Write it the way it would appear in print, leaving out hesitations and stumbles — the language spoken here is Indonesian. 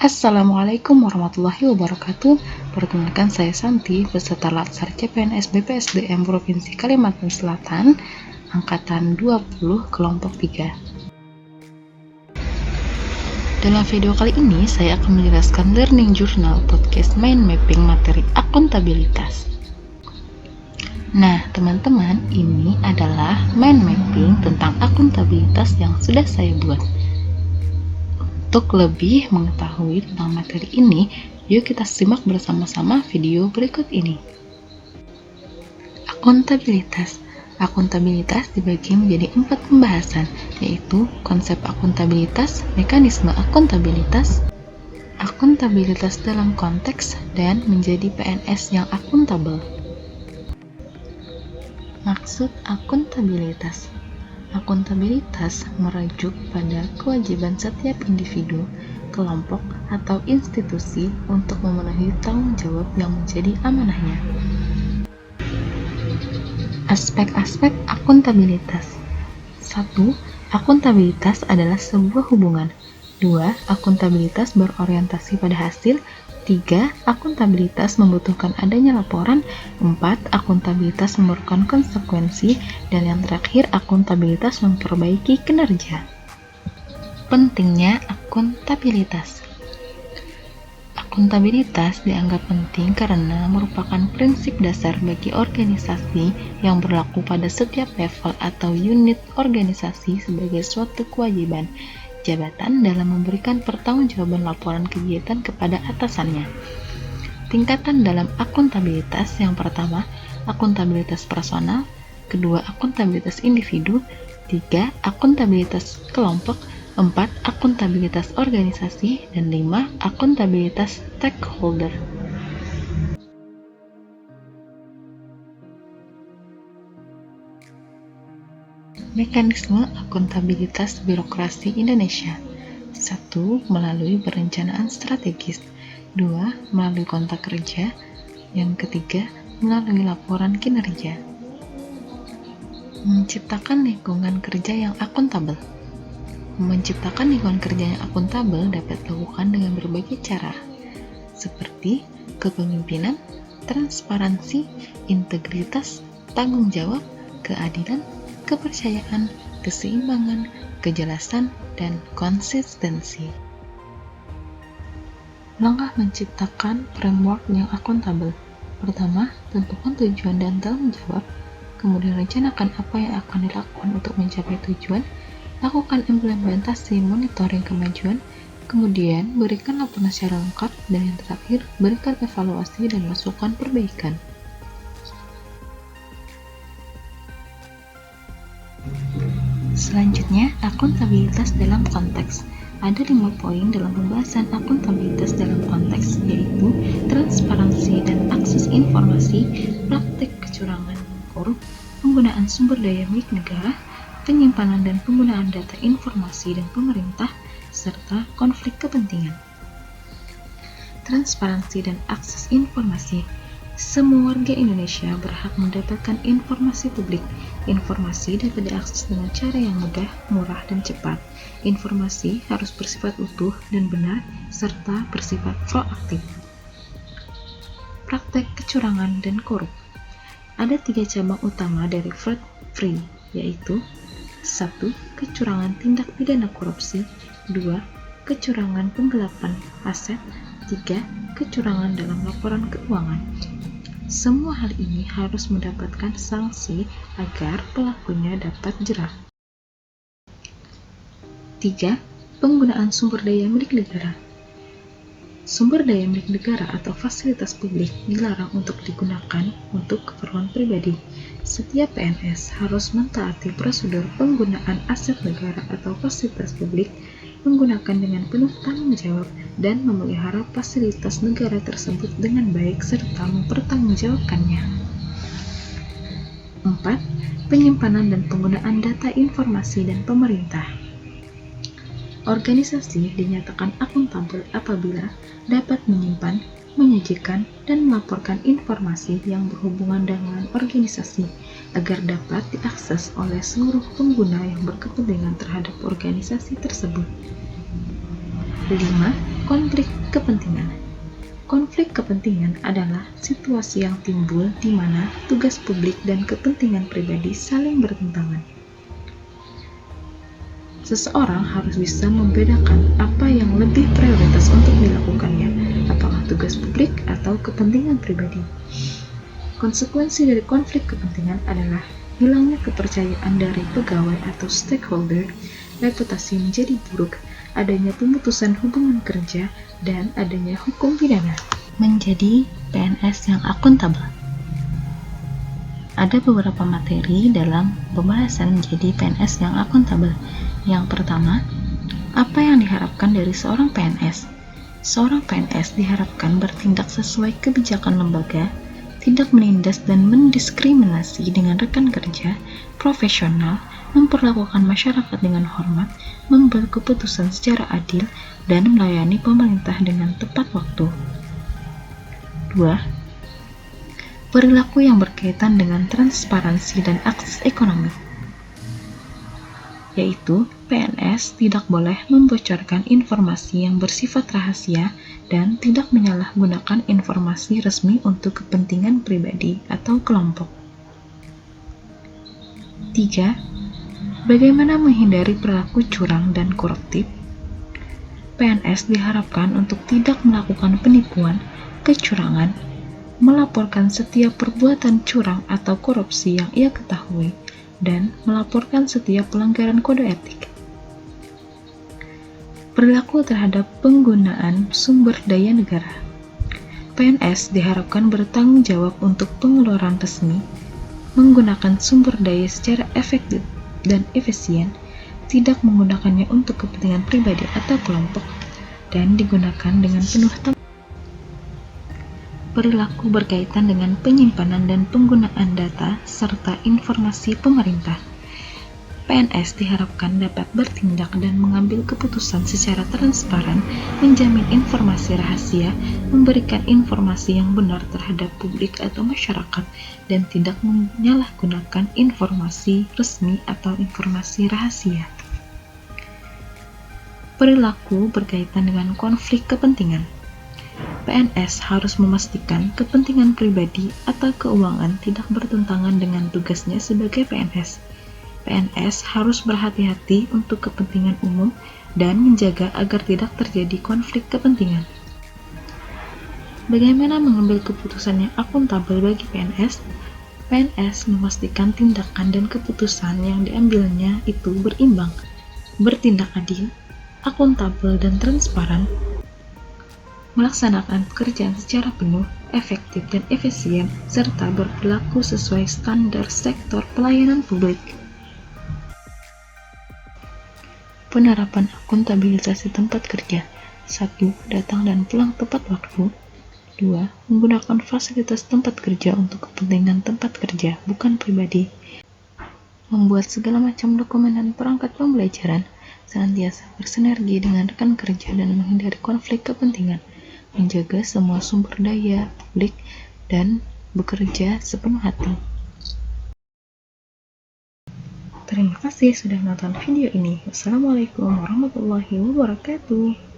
Assalamualaikum warahmatullahi wabarakatuh. Perkenalkan saya Santi, peserta Latsar CPNS BPSDM Provinsi Kalimantan Selatan, Angkatan 20, Kelompok 3. Dalam video kali ini, saya akan menjelaskan Learning Journal Podcast Mind Mapping materi akuntabilitas. Nah, teman-teman, ini adalah mind mapping tentang akuntabilitas yang sudah saya buat. Untuk lebih mengetahui tentang materi ini, yuk kita simak bersama-sama video berikut ini. Akuntabilitas. Akuntabilitas dibagi menjadi 4 pembahasan, yaitu konsep akuntabilitas, mekanisme akuntabilitas, akuntabilitas dalam konteks, dan menjadi PNS yang akuntabel. Maksud akuntabilitas. Akuntabilitas merujuk pada kewajiban setiap individu, kelompok, atau institusi untuk memenuhi tanggung jawab yang menjadi amanahnya. Aspek-aspek akuntabilitas. 1. Akuntabilitas adalah sebuah hubungan. 2. Akuntabilitas berorientasi pada hasil. 3. Akuntabilitas membutuhkan adanya laporan. 4. Akuntabilitas memerlukan konsekuensi. Dan yang terakhir, akuntabilitas memperbaiki kinerja. Pentingnya akuntabilitas. Akuntabilitas dianggap penting karena merupakan prinsip dasar bagi organisasi yang berlaku pada setiap level atau unit organisasi sebagai suatu kewajiban jabatan dalam memberikan pertanggungjawaban laporan kegiatan kepada atasannya. Tingkatan dalam akuntabilitas yang pertama, akuntabilitas personal, kedua, akuntabilitas individu, 3, akuntabilitas kelompok, 4, akuntabilitas organisasi, dan 5, akuntabilitas stakeholder. Mekanisme akuntabilitas birokrasi Indonesia. 1. Melalui perencanaan strategis. 2. Melalui kontrak kerja. Yang ketiga, melalui laporan kinerja. Menciptakan lingkungan kerja yang akuntabel. Menciptakan lingkungan kerja yang akuntabel dapat dilakukan dengan berbagai cara, seperti kepemimpinan, transparansi, integritas, tanggung jawab, keadilan, kepercayaan, keseimbangan, kejelasan, dan konsistensi. Langkah menciptakan framework yang akuntabel. Pertama, tentukan tujuan dan tanggung jawab. Kemudian rencanakan apa yang akan dilakukan untuk mencapai tujuan. Lakukan implementasi monitoring kemajuan. Kemudian, berikan laporan secara lengkap. Dan yang terakhir, berikan evaluasi dan masukan perbaikan. Selanjutnya, akuntabilitas dalam konteks. Ada 5 poin dalam pembahasan akuntabilitas dalam konteks, yaitu transparansi dan akses informasi, praktik kecurangan korup, penggunaan sumber daya milik negara, penyimpanan dan penggunaan data informasi dan pemerintah, serta konflik kepentingan. Transparansi dan akses informasi. Semua warga Indonesia berhak mendapatkan informasi publik. Informasi dapat diakses dengan cara yang mudah, murah, dan cepat. Informasi harus bersifat utuh dan benar, serta bersifat proaktif. Praktek kecurangan dan korup. Ada 3 cabang utama dari fraud free, yaitu 1. Kecurangan tindak pidana korupsi. 2. Kecurangan penggelapan aset. 3. Kecurangan dalam laporan keuangan. Semua hal ini harus mendapatkan sanksi agar pelakunya dapat jerah. 3. Penggunaan sumber daya milik negara. Sumber daya milik negara atau fasilitas publik dilarang untuk digunakan untuk keperluan pribadi. Setiap PNS harus mentaati prosedur penggunaan aset negara atau fasilitas publik, menggunakan dengan penuh tanggung jawab, dan memelihara fasilitas negara tersebut dengan baik serta mempertanggungjawabkannya. 4. Penyimpanan dan penggunaan data informasi dan pemerintah. Organisasi dinyatakan akuntabel apabila dapat menyimpan, menyajikan, dan melaporkan informasi yang berhubungan dengan organisasi agar dapat diakses oleh seluruh pengguna yang berkepentingan terhadap organisasi tersebut. 5. Konflik kepentingan. Konflik kepentingan adalah situasi yang timbul di mana tugas publik dan kepentingan pribadi saling bertentangan. Seseorang harus bisa membedakan apa yang lebih prioritas untuk dilakukannya, apakah tugas publik atau kepentingan pribadi. Konsekuensi dari konflik kepentingan adalah hilangnya kepercayaan dari pegawai atau stakeholder, reputasi menjadi buruk, adanya pemutusan hubungan kerja, dan adanya hukum pidana. Menjadi PNS yang akuntabel. Ada beberapa materi dalam pembahasan menjadi PNS yang akuntabel. Yang pertama, apa yang diharapkan dari seorang PNS? Seorang PNS diharapkan bertindak sesuai kebijakan lembaga, tidak menindas dan mendiskriminasi dengan rekan kerja, profesional, memperlakukan masyarakat dengan hormat, membuat keputusan secara adil, dan melayani pemerintah dengan tepat waktu. 2. Perilaku yang berkaitan dengan transparansi dan akses ekonomi, yaitu PNS tidak boleh membocorkan informasi yang bersifat rahasia dan tidak menyalahgunakan informasi resmi untuk kepentingan pribadi atau kelompok. 3. Bagaimana menghindari perilaku curang dan koruptif? PNS diharapkan untuk tidak melakukan penipuan, kecurangan, melaporkan setiap perbuatan curang atau korupsi yang ia ketahui, dan melaporkan setiap pelanggaran kode etik. Perilaku terhadap penggunaan sumber daya negara. PNS diharapkan bertanggung jawab untuk pengeluaran resmi, menggunakan sumber daya secara efektif dan efisien, tidak menggunakannya untuk kepentingan pribadi atau kelompok, dan digunakan dengan penuh tanggung. Perilaku berkaitan dengan penyimpanan dan penggunaan data serta informasi pemerintah. PNS diharapkan dapat bertindak dan mengambil keputusan secara transparan, menjamin informasi rahasia, memberikan informasi yang benar terhadap publik atau masyarakat, dan tidak menyalahgunakan informasi resmi atau informasi rahasia. Perilaku berkaitan dengan konflik kepentingan. PNS harus memastikan kepentingan pribadi atau keuangan tidak bertentangan dengan tugasnya sebagai PNS. PNS harus berhati-hati untuk kepentingan umum dan menjaga agar tidak terjadi konflik kepentingan. Bagaimana mengambil keputusan yang akuntabel bagi PNS? PNS memastikan tindakan dan keputusan yang diambilnya itu berimbang, bertindak adil, akuntabel dan transparan, melaksanakan pekerjaan secara penuh, efektif dan efisien, serta berperilaku sesuai standar sektor pelayanan publik. Penerapan akuntabilitas di tempat kerja. 1. Datang dan pulang tepat waktu. 2. Menggunakan fasilitas tempat kerja untuk kepentingan tempat kerja, bukan pribadi. Membuat segala macam dokumen dan perangkat pembelajaran, senantiasa bersinergi dengan rekan kerja dan menghindari konflik kepentingan, menjaga semua sumber daya publik, dan bekerja sepenuh hati. Terima kasih sudah menonton video ini. Wassalamualaikum warahmatullahi wabarakatuh.